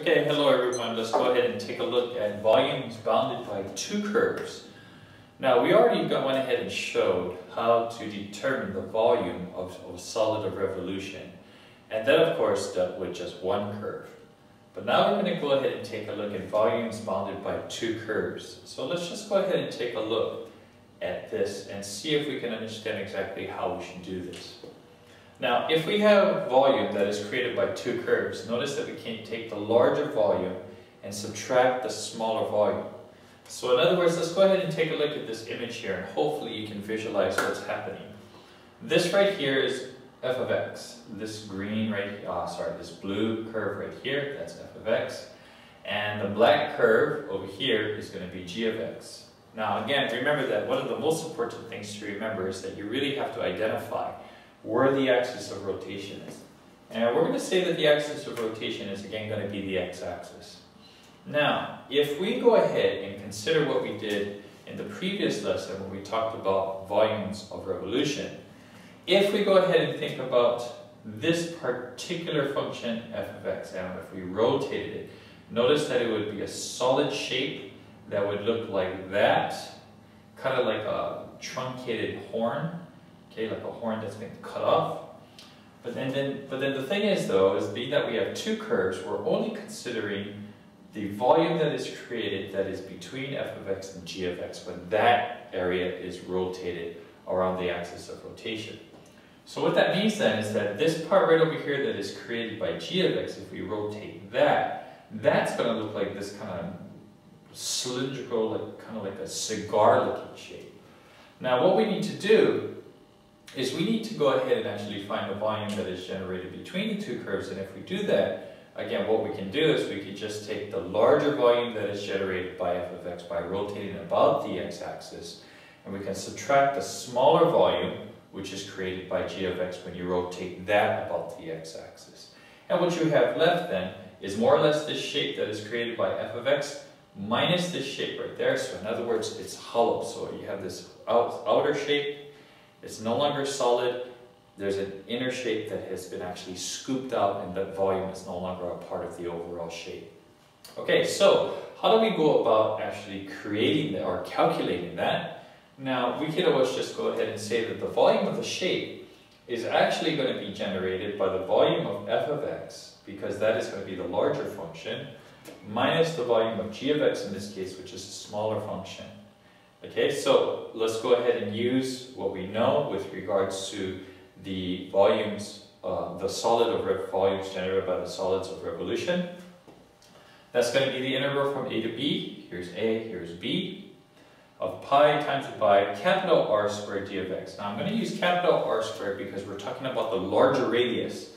Okay, hello everyone. Let's go ahead and take a look at volumes bounded by two curves. Now, we already went ahead and showed how to determine the volume of a solid of revolution. And that, of course, dealt with just one curve. But now we're going to go ahead and take a look at volumes bounded by two curves. So let's just go ahead and take a look at this and see if we can understand exactly how we should do this. Now, if we have volume that is created by two curves, notice that we can take the larger volume and subtract the smaller volume. So in other words, let's go ahead and take a look at this image here, and hopefully you can visualize what's happening. This right here is f of x. This green this blue curve right here, that's f of x. And the black curve over here is going to be g of x. Now again, remember that one of the most important things to remember is that you really have to identify where the axis of rotation is. And we're going to say that the axis of rotation is again going to be the x-axis. Now, if we go ahead and consider what we did in the previous lesson when we talked about volumes of revolution, if we go ahead and think about this particular function f of x, and if we rotated it, notice that it would be a solid shape that would look like that, kind of like a truncated horn. Okay, like a horn that's been cut off. But then the thing is though, is being that we have two curves, we're only considering the volume that is created that is between f of x and g of x when that area is rotated around the axis of rotation. So what that means then is that this part right over here that is created by g of x, if we rotate that, that's going to look like this kind of cylindrical, like kind of like a cigar looking shape. Now what we need to do is we need to go ahead and actually find the volume that is generated between the two curves, and if we do that, again, what we can do is we can just take the larger volume that is generated by f of x by rotating about the x-axis, and we can subtract the smaller volume, which is created by g of x when you rotate that about the x-axis. And what you have left then is more or less this shape that is created by f of x minus this shape right there. So in other words, it's hollow. So you have this outer shape. It's no longer solid. There's an inner shape that has been actually scooped out, and that volume is no longer a part of the overall shape. Okay, so how do we go about actually creating that or calculating that? Now, we can always just go ahead and say that the volume of the shape is actually going to be generated by the volume of f of x, because that is going to be the larger function, minus the volume of g of x in this case, which is a smaller function. Okay, so let's go ahead and use what we know with regards to the volumes, the volumes generated by the solids of revolution. That's going to be the integral from a to b, here's a, here's b, of pi times by capital R squared d of x. Now I'm going to use capital R squared because we're talking about the larger radius.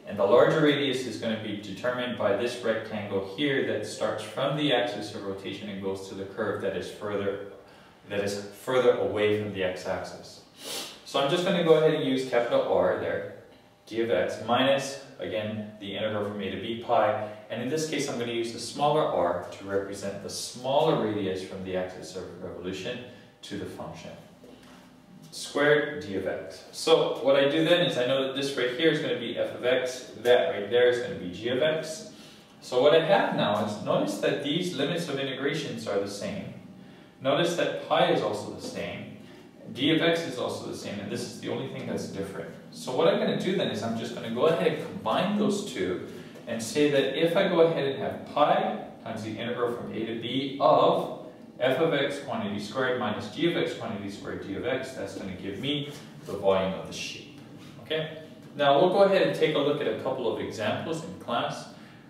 And the larger radius is going to be determined by this rectangle here that starts from the axis of rotation and goes to the curve that is further away from the x-axis. So I'm just going to go ahead and use capital R there, d of x, minus, again, the integral from a to b pi, and in this case I'm going to use the smaller r to represent the smaller radius from the axis of revolution to the function, squared d of x. So what I do then is I know that this right here is going to be f of x, that right there is going to be g of x. So what I have now is, notice that these limits of integrations are the same. Notice that pi is also the same, d of x is also the same, and this is the only thing that's different. So what I'm going to do then is I'm just going to go ahead and combine those two and say that if I go ahead and have pi times the integral from a to b of f of x quantity squared minus g of x quantity squared d of x, that's going to give me the volume of the shape. Okay? Now we'll go ahead and take a look at a couple of examples in class,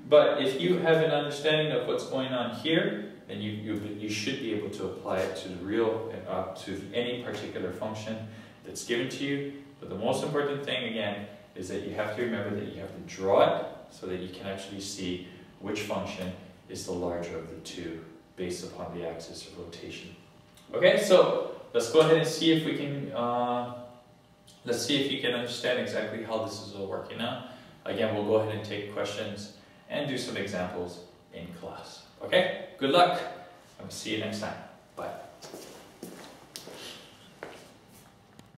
but if you have an understanding of what's going on here, then you should be able to apply it to to any particular function that's given to you. But the most important thing, again, is that you have to remember that you have to draw it so that you can actually see which function is the larger of the two based upon the axis of rotation. Okay, so let's go ahead and see if we can let's see if you can understand exactly how this is all working out. Again, we'll go ahead and take questions and do some examples in class. Okay, good luck, and we'll see you next time. Bye.